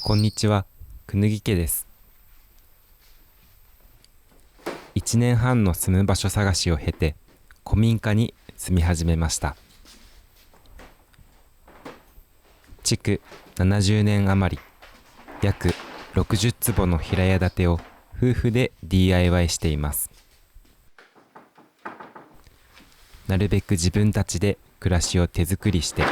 こんにちは、くぬぎ家です。1年半の住む場所探しを経て、古民家に住み始めました。築70年余り、約60坪の平屋建てを夫婦で DIY しています。なるべく自分たちで暮らしを手作りして、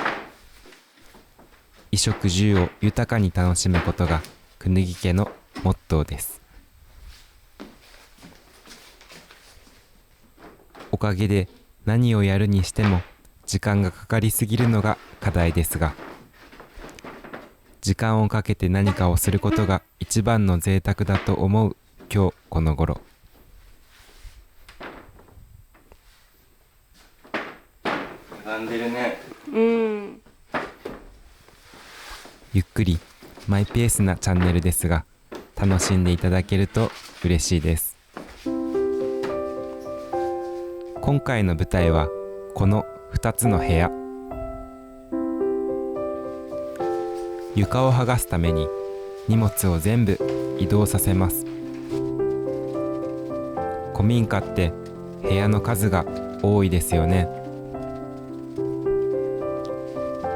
衣食住を豊かに楽しむことがくぬぎ家のモットーです。おかげで何をやるにしても時間がかかりすぎるのが課題ですが、時間をかけて何かをすることが一番の贅沢だと思う今日この頃。並んでるね。ゆっくりマイペースなチャンネルですが、楽しんでいただけると嬉しいです。今回の舞台はこの2つの部屋。床を剥がすために荷物を全部移動させます。古民家って部屋の数が多いですよね。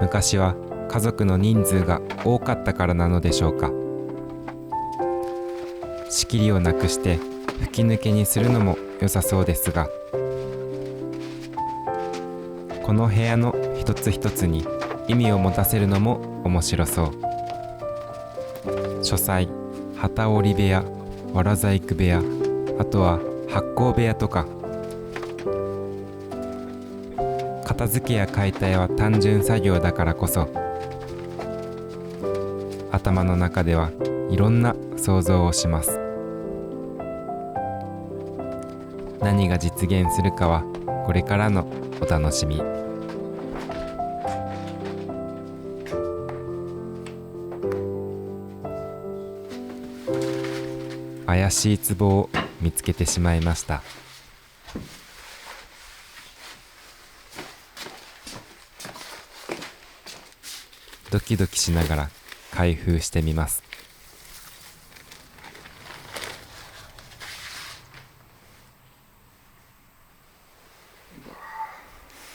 昔は家族の人数が多かったからなのでしょうか。仕切りをなくして吹き抜けにするのも良さそうですが、この部屋の一つ一つに意味を持たせるのも面白そう。書斎、機織り部屋、わら細工部屋、あとは発酵部屋とか。片付けや解体は単純作業だからこそ、頭の中ではいろんな想像をします。何が実現するかはこれからのお楽しみ。怪しい壺を見つけてしまいました。ドキドキしながら開封してみます。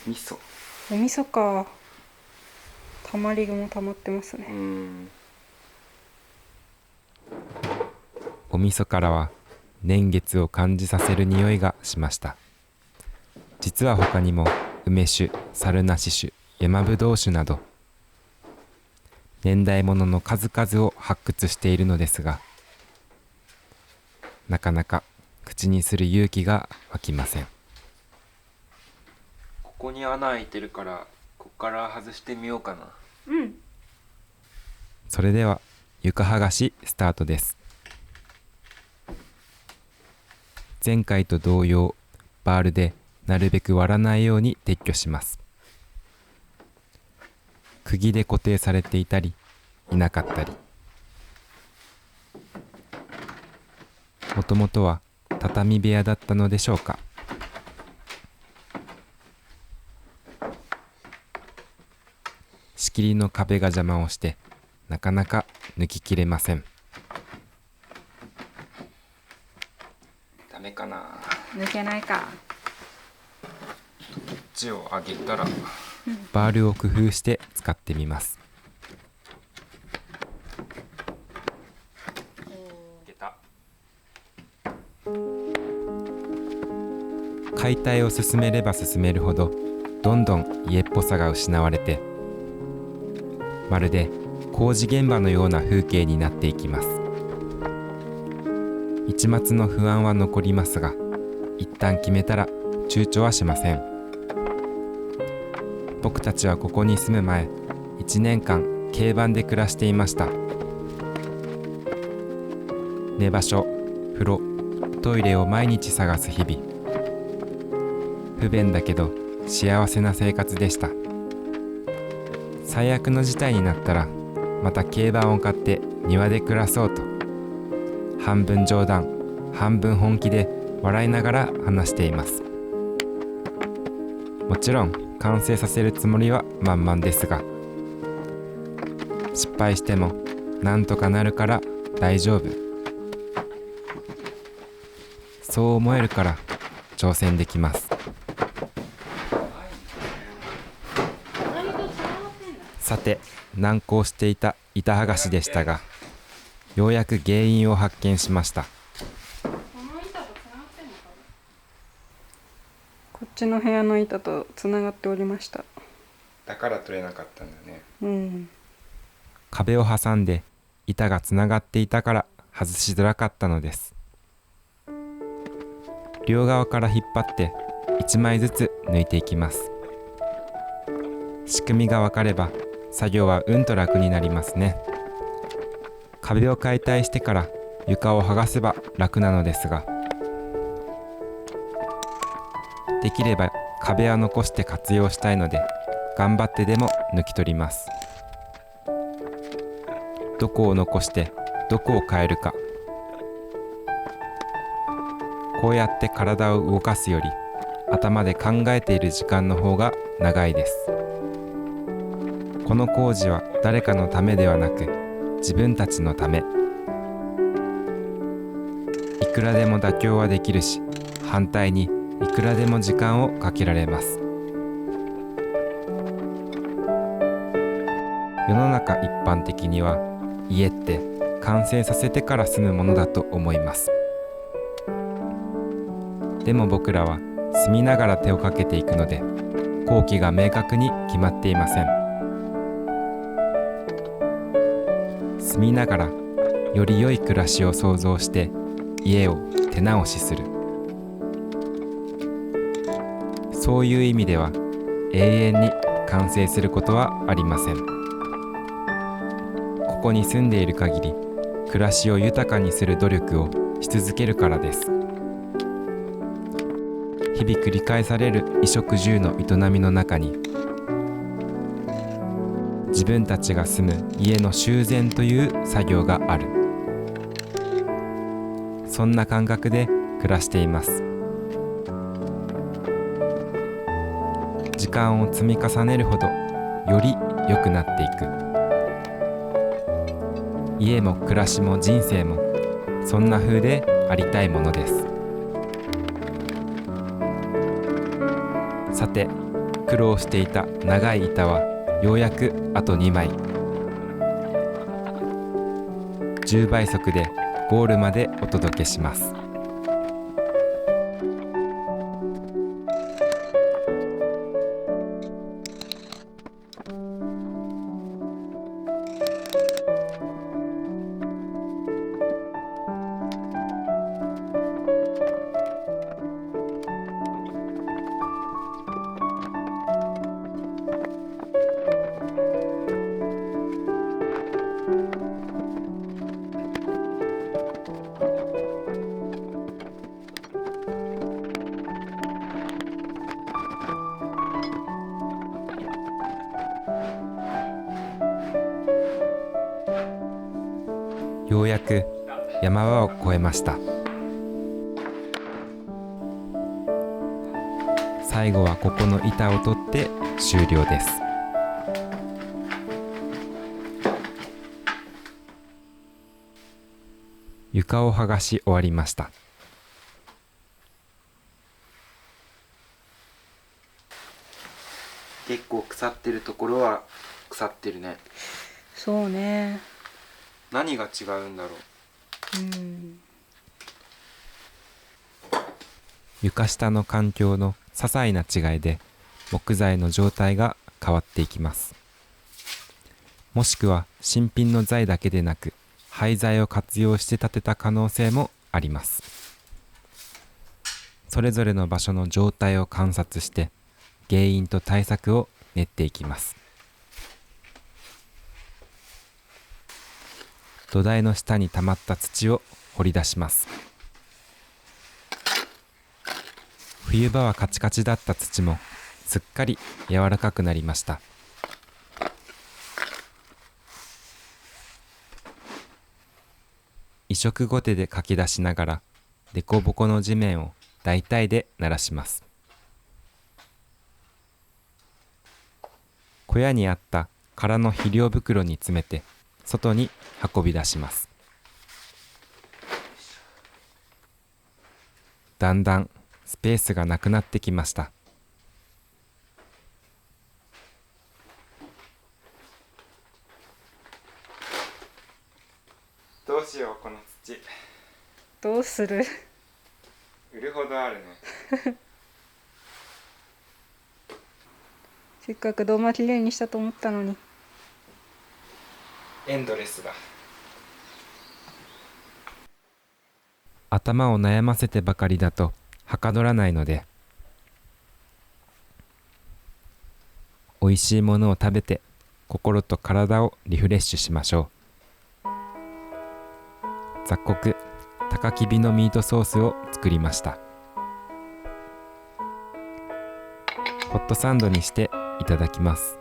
味噌。お味噌か。たまりもたまってますね。お味噌からは年月を感じさせる匂いがしました。実は他にも梅酒、猿なし酒、山ぶどう酒など年代物の数々を発掘しているのですが、なかなか口にする勇気が湧きません。ここに穴開いてるから、ここから外してみようかな。それでは床剥がしスタートです。前回と同様、バールでなるべく割らないように撤去します。釘で固定されていたりいなかったり、もともとは畳部屋だったのでしょうか。仕切りの壁が邪魔をしてなかなか抜ききれません。ダメかな。抜けないか。こっちを上げたらバールを工夫して使ってみます。いけた。解体を進めれば進めるほどどんどん家っぽさが失われて、まるで工事現場のような風景になっていきます。一抹の不安は残りますが、一旦決めたら躊躇はしません。僕たちはここに住む前、1年間軽バンで暮らしていました。寝場所、風呂、トイレを毎日探す日々。不便だけど幸せな生活でした。最悪の事態になったらまた軽バンを買って庭で暮らそうと、半分冗談半分本気で笑いながら話しています。もちろん完成させるつもりは満々ですが、失敗してもなんとかなるから大丈夫。そう思えるから挑戦できます。さて、難航していた板剥がしでしたが、ようやく原因を発見しました。こっちの部屋の板とつながっておりました。だから取れなかったんだね。うん。壁を挟んで板がつながっていたから外しづらかったのです。両側から引っ張って1枚ずつ抜いていきます。仕組みが分かれば作業はうんと楽になりますね。壁を解体してから床を剥がせば楽なのですが、できれば壁は残して活用したいので頑張ってでも抜き取ります。どこを残してどこを変えるか、こうやって体を動かすより頭で考えている時間の方が長いです。この工事は誰かのためではなく自分たちのため。いくらでも妥協はできるし、反対にいくらでも時間をかけられます。世の中一般的には家って完成させてから住むものだと思います。でも僕らは住みながら手をかけていくので、工期が明確に決まっていません。住みながらより良い暮らしを想像して家を手直しする。そういう意味では永遠に完成することはありません。ここに住んでいる限り暮らしを豊かにする努力をし続けるからです。日々繰り返される衣食住の営みの中に、自分たちが住む家の修繕という作業がある。そんな感覚で暮らしています。時間を積み重ねるほどより良くなっていく。家も暮らしも人生もそんな風でありたいものです。さて、苦労していた長い板はようやくあと2枚。10倍速でゴールまでお届けします。ようやく山場を越えました。最後はここの板を取って終了です。床を剥がし終わりました。結構腐ってるところは腐ってるね。そうね。何が違うんだろう。床下の環境の些細な違いで木材の状態が変わっていきます。もしくは新品の材だけでなく廃材を活用して建てた可能性もあります。それぞれの場所の状態を観察して原因と対策を練っていきます。土台の下に溜まった土を掘り出します。冬場はカチカチだった土もすっかり柔らかくなりました。移植ゴテでかき出しながら凸凹の地面を大体で鳴らします。小屋にあった空の肥料袋に詰めて外に運び出します。だんだんスペースがなくなってきました。どうしようこの土。どうする？売るほどあるね。せっかく土間きれいにしたと思ったのに。エンドレスだ。頭を悩ませてばかりだとはかどらないので、おいしいものを食べて心と体をリフレッシュしましょう。雑穀高きびのミートソースを作りました。ホットサンドにしていただきます。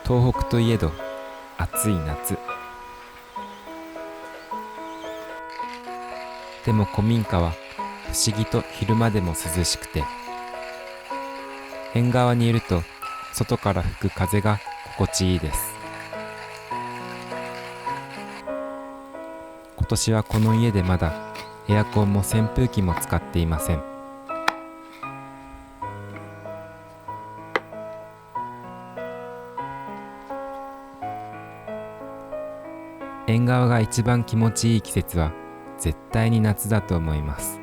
東北といえど暑い夏。でも古民家は不思議と昼間でも涼しくて、縁側にいると外から吹く風が心地いいです。今年はこの家でまだエアコンも扇風機も使っていません。縁側が一番気持ちいい季節は絶対に夏だと思います。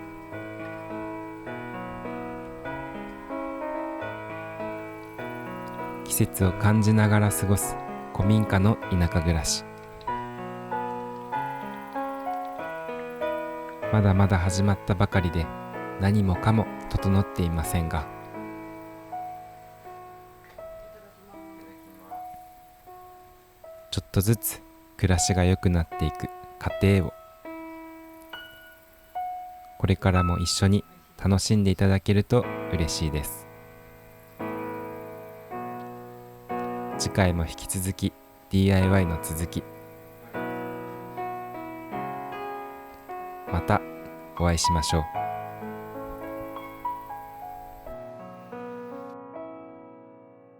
季節を感じながら過ごす古民家の田舎暮らし。まだまだ始まったばかりで何もかも整っていませんが、ちょっとずつ暮らしが良くなっていく過程をこれからも一緒に楽しんでいただけると嬉しいです。次回も引き続き DIY の続き、またお会いしましょう。